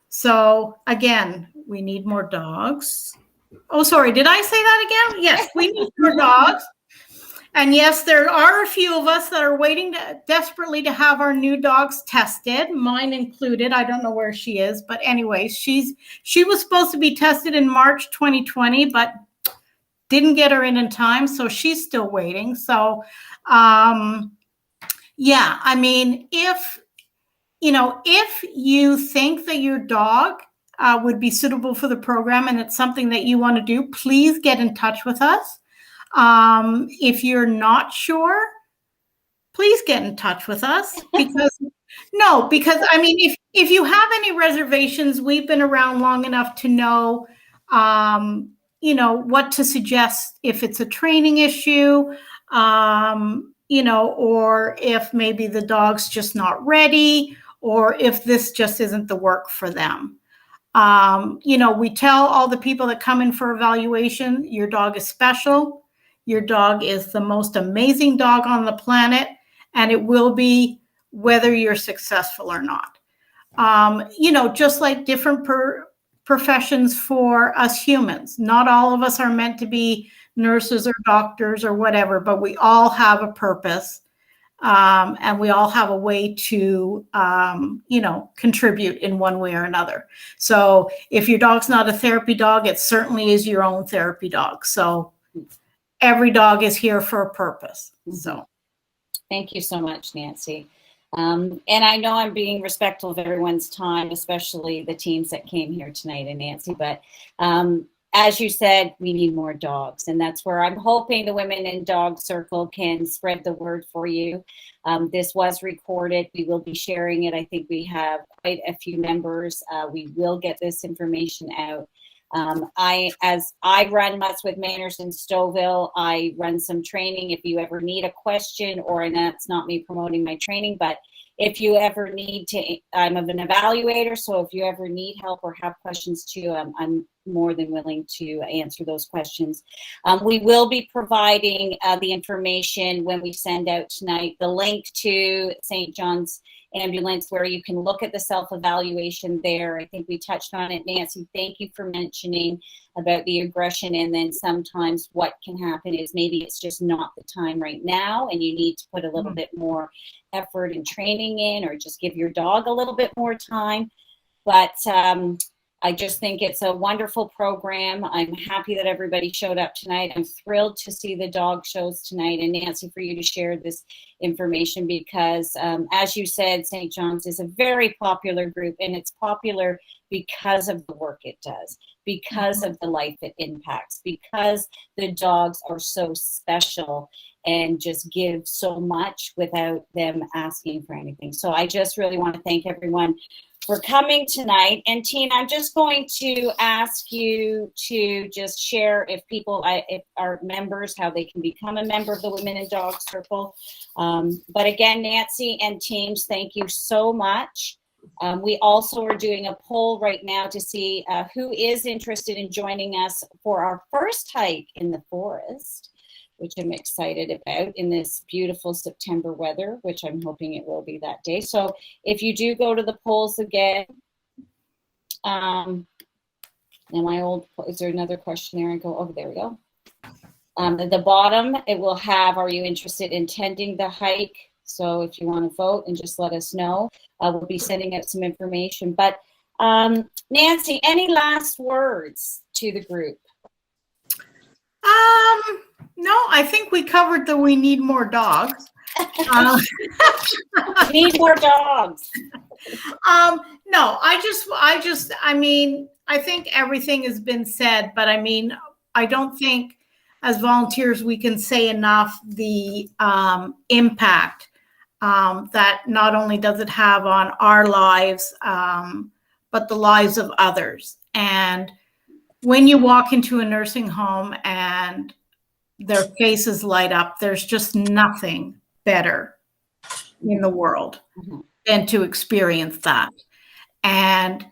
So again, we need more dogs. Oh, sorry, did I say that again? Yes, we need more dogs. And yes, there are a few of us that are waiting desperately to have our new dogs tested, mine included. I don't know where she is, but anyways, she was supposed to be tested in March 2020, but didn't get her in time, so she's still waiting. So, yeah, I mean, if you think that your dog would be suitable for the program and it's something that you want to do, please get in touch with us. If you're not sure, please get in touch with us because I mean, if you have any reservations, we've been around long enough to know, what to suggest if it's a training issue, or if maybe the dog's just not ready, or if this just isn't the work for them. We tell all the people that come in for evaluation, your dog is special. Your dog is the most amazing dog on the planet, and it will be whether you're successful or not. Just like different professions for us humans. Not all of us are meant to be nurses or doctors or whatever, but we all have a purpose, and we all have a way to, contribute in one way or another. So if your dog's not a therapy dog, it certainly is your own therapy dog. So every dog is here for a purpose. So thank you so much, Nancy. And I know I'm being respectful of everyone's time, especially the teams that came here tonight and Nancy, but as you said, we need more dogs. And that's where I'm hoping the Women in Dog Circle can spread the word for you. This was recorded. We will be sharing it. I think we have quite a few members. We will get this information out. As I run Muttz with Mannerz in Stouffville, I run some training. If you ever need a question, and that's not me promoting my training, but if you ever need to, I'm an evaluator, so if you ever need help or have questions too, I'm more than willing to answer those questions. We will be providing the information when we send out tonight, the link to St. John's Ambulance, where you can look at the self-evaluation there. I think we touched on it. Nancy, thank you for mentioning about the aggression, and then sometimes what can happen is maybe it's just not the time right now and you need to put a little bit more effort and training in, or just give your dog a little bit more time. But I just think it's a wonderful program. I'm happy that everybody showed up tonight. I'm thrilled to see the dog shows tonight, and Nancy, for you to share this information, because as you said, St. John's is a very popular group, and it's popular because of the work it does, because of the life it impacts, because the dogs are so special and just give so much without them asking for anything. So I just really want to thank everyone for coming tonight. And Tina, I'm just going to ask you to just share, if our members, how they can become a member of the Women in Dog Circle. But again, Nancy and teams, thank you so much. We also are doing a poll right now to see who is interested in joining us for our first hike in the forest, which I'm excited about in this beautiful September weather, which I'm hoping it will be that day. So if you do go to the polls again, is there another question there? There we go. At the bottom, it will have, are you interested in attending the hike? So if you want to vote, and just let us know. We'll be sending out some information. But Nancy, any last words to the group? No, I think we covered that we need more dogs. Need more dogs. No, I think everything has been said, but I don't think as volunteers we can say enough the impact that not only does it have on our lives, but the lives of others. And when you walk into a nursing home and their faces light up, there's just nothing better in the world than to experience that. And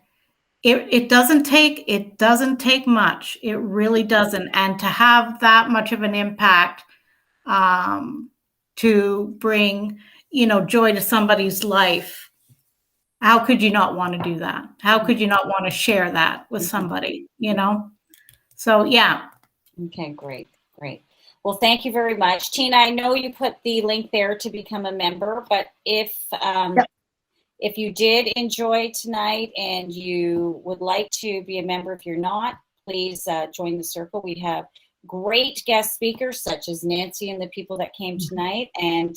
it doesn't take much. It really doesn't. And to have that much of an impact, to bring, joy to somebody's life, how could you not want to do that? How could you not want to share that with somebody, So, yeah. Okay, great. Well, thank you very much. Tina, I know you put the link there to become a member, but if you did enjoy tonight and you would like to be a member, if you're not, please join the circle. We have great guest speakers such as Nancy and the people that came tonight. And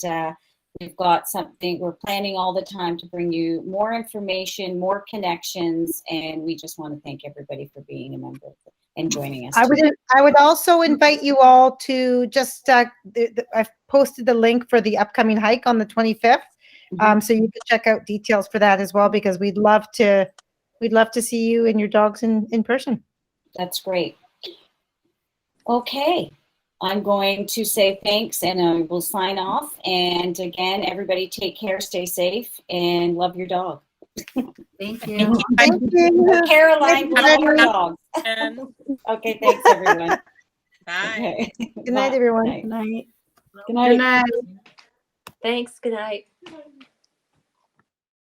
we've got something, we're planning all the time to bring you more information, more connections. And we just want to thank everybody for being a member and joining us. I would also invite you all to just, I've posted the link for the upcoming hike on the 25th. So you can check out details for that as well, because we'd love to see you and your dogs in person. That's great. Okay, I'm going to say thanks and I will sign off. And again, everybody take care, stay safe, and love your dog. Thank you. Thank you. Caroline, love your dog. Okay, thanks everyone. Bye. Okay. Good night, everyone. Good night. Good night. Good night. Thanks. Good night.